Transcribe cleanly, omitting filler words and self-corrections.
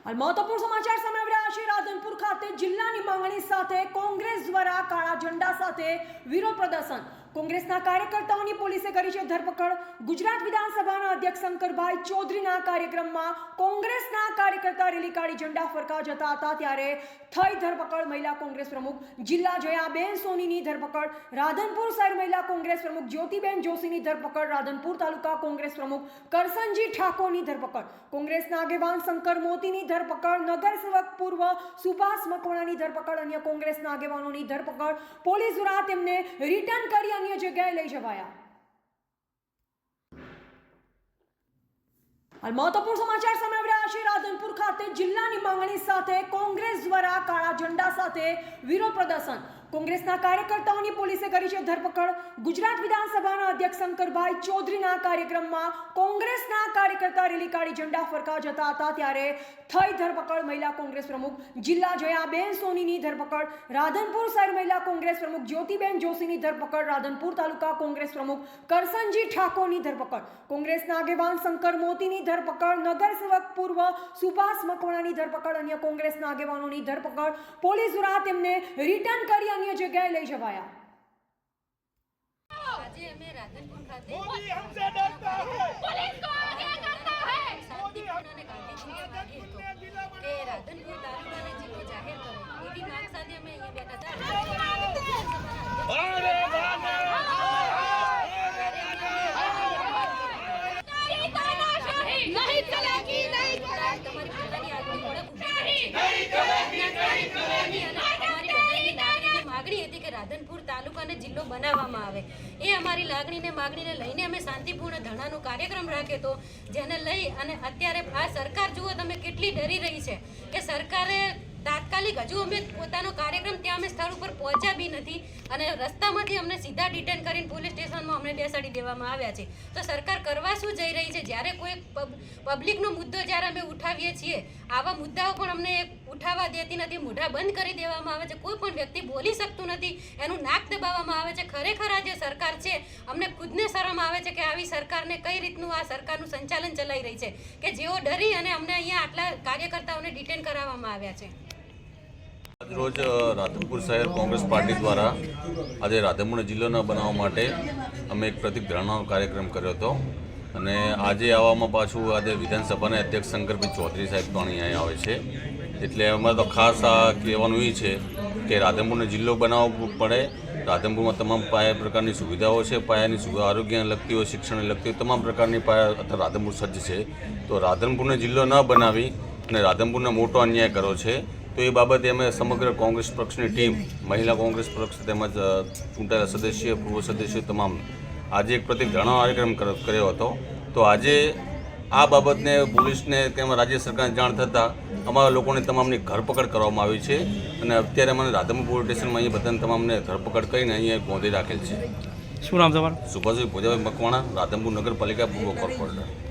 હાલ મહત્વપૂર્ણ સમાચાર સામે આવી રહ્યા છે। રાધનપુર ખાતે જિલ્લાની માંગણી સાથે કોંગ્રેસ દ્વારા કાળા ઝંડા સાથે વિરોધ પ્રદર્શન। કોંગ્રેસના કાર્યકર્તાઓની પોલીસે કરી છે ધરપકડ। ગુજરાત વિધાનસભાના અધ્યક્ષ શંકરભાઈ ચૌધરીના કાર્યક્રમમાં કોંગ્રેસના કાર્યકર્તા રેલી કાઢી ઝંડા ફરકા જતા હતા ત્યારે થઈ ધરપકડ। મહિલા કોંગ્રેસ પ્રમુખ જિલ્લા જયાબેન સોનીની ધરપકડ। રાધનપુર શહેર મહિલા કોંગ્રેસ પ્રમુખ જ્યોતિબેન જોશીની ધરપકડ। રાધનપુર તાલુકા કોંગ્રેસ પ્રમુખ કરસનજી ઠાકોરની ધરપકડ। કોંગ્રેસના આગેવાન શંકર મોતીની ધરપકડ। નગરસેવક પૂર્વ સુભાષ મકવાણાની ધરપકડ। અન્ય કોંગ્રેસના આગેવાનોની ધરપકડ। પોલીસ દ્વારા તેમને રિટર્ન કરી અન્ય જગ્યાએ લઈ જવાયા। હાલ મહત્વપૂર્ણ સમાચાર સામે આવી રહ્યા છે। રાધનપુર ખાતે જિલ્લાની માંગણી સાથે કોંગ્રેસ દ્વારા કાળા ઝંડા સાથે વિરોધ પ્રદર્શન। કોંગ્રેસના કાર્યકર્તાઓની પોલીસે કરી છે ધરપકડ। ગુજરાત વિધાનસભાના અધ્યક્ષ શંકરભાઈ ચૌધરીના કાર્યક્રમમાં કોંગ્રેસના કાર્યકર્તા રેલી કાઢી ઝંડા ફરકા જતા હતા ત્યારે થઈ ધરપકડ। મહિલા કોંગ્રેસ પ્રમુખ જિલ્લા જયાબેન સોનીની ધરપકડ। રાધનપુર શહેર મહિલા કોંગ્રેસ પ્રમુખ જ્યોતિબેન જોશીની ધરપકડ। રાધનપુર તાલુકા કોંગ્રેસ પ્રમુખ કરસનજી ઠાકોરની ધરપકડ। કોંગ્રેસના આગેવાન શંકર મોતીની ધરપકડ। નગરસેવક પૂર્વ સુભાષ મકવાણાની ધરપકડ। અન્ય કોંગ્રેસના આગેવાનોની ધરપકડ। પોલીસ દ્વારા તેમને રિટર્ન કરી અન્ય જગ્યાએ લઈ જવાયા। આજે અમે રાધનપુર ખાતે મોદી हमसे डरता है पुलिस को आगे करता है શાંતિપૂર્ણ અને ગાંધીજીને માગીએ તો કે રાધનપુર તાલુકાને જિલ્લો જાહેર કરે એવી માંગ સાથે અમે અહીંયા બેઠા હતા। અરે नहीं चलेगी नहीं તમારી પોતાની આગળ ઓળખ નહીં ચલેगी માગણી હતી કે રાધનપુર તાલુકાને જિલ્લો બનાવવામાં આવે। એ અમારી માગણીને લઈને અમે શાંતિપૂર્ણ ધરણાનો કાર્યક્રમ રાખ્યો તો જેને લઈ અને અત્યારે આ સરકાર જુઓ તમે કેટલી ડરી રહી છે કે સરકારે તાત્કાલિક હજુ અમે પોતાનો કાર્યક્રમ ત્યાં અમે સ્થળ ઉપર પહોંચ્યા બી નથી અને રસ્તામાંથી અમને સીધા ડિટેન કરીને પોલીસ સ્ટેશનમાં અમને બેસાડી દેવામાં આવ્યા છે। તો સરકાર કરવા શું જઈ રહી છે? જ્યારે કોઈ પબ્લિકનો મુદ્દો જ્યારે અમે ઉઠાવીએ છીએ આવા મુદ્દાઓ પણ અમને ઉઠાવવા દેતી નથી, મોઢા બંધ કરી દેવામાં આવે છે, કોઈ પણ વ્યક્તિ બોલી શકતું નથી, એનું નાક દબાવવામાં આવે છે। ખરેખર આ જે સરકાર છે અમને ખુદને શરમ આવે છે કે આવી સરકારને કઈ રીતનું આ સરકારનું સંચાલન ચલાવી રહી છે કે જેઓ ડરી અને અમને અહીંયા આટલા કાર્યકર્તાઓને ડિટેન કરાવવામાં આવ્યા છે। રોજ રાધનપુર શહેર કોંગ્રેસ પાર્ટી દ્વારા આજે રાધનપુર જિલ્લો ન બનાવવા માટે અમે એક પ્રતિક ધરણાનો કાર્યક્રમ કર્યો હતો અને આજે આવવામાં પાછું આજે વિધાનસભાના અધ્યક્ષ શંકરભાઈ ચૌધરી સાહેબ પણ અહીંયા આવે છે એટલે અમારે તો ખાસ આ કહેવાનું એ છે કે રાધનપુરને જિલ્લો બનાવવો પડે। રાધનપુરમાં તમામ પાયા પ્રકારની સુવિધાઓ છે, પાયાની સુવિધા આરોગ્યને લગતી હોય, શિક્ષણને લગતી હોય, તમામ પ્રકારની પાયા અત્યારે રાધનપુર સજ્જ છે। તો રાધનપુરને જિલ્લો ન બનાવી અને રાધનપુરને મોટો અન્યાય કર્યો છે તો એ બાબતે અમે સમગ્ર કોંગ્રેસ પક્ષની ટીમ, મહિલા કોંગ્રેસ પક્ષ તેમજ ચૂંટાયેલા સદસ્ય, પૂર્વ સદસ્યો તમામ આજે એક પ્રતિક ધરણા કાર્યક્રમ કર્યો હતો। તો આજે આ બાબતને પોલીસને તેમજ રાજ્ય સરકારને જાણ થતાં અમારા લોકોની તમામની ધરપકડ કરવામાં આવી છે અને અત્યારે અમને રાધનપુર પોલીસ સ્ટેશનમાં અહીંયા બધાને તમામને ધરપકડ કરીને અહીંયા ગોંધી રાખેલ છે। શું નામ તમારું? સુભાષભાઈ ભોજાભાઈ મકવાણા, રાધનપુર નગરપાલિકા પૂર્વ કોર્પોરેટર।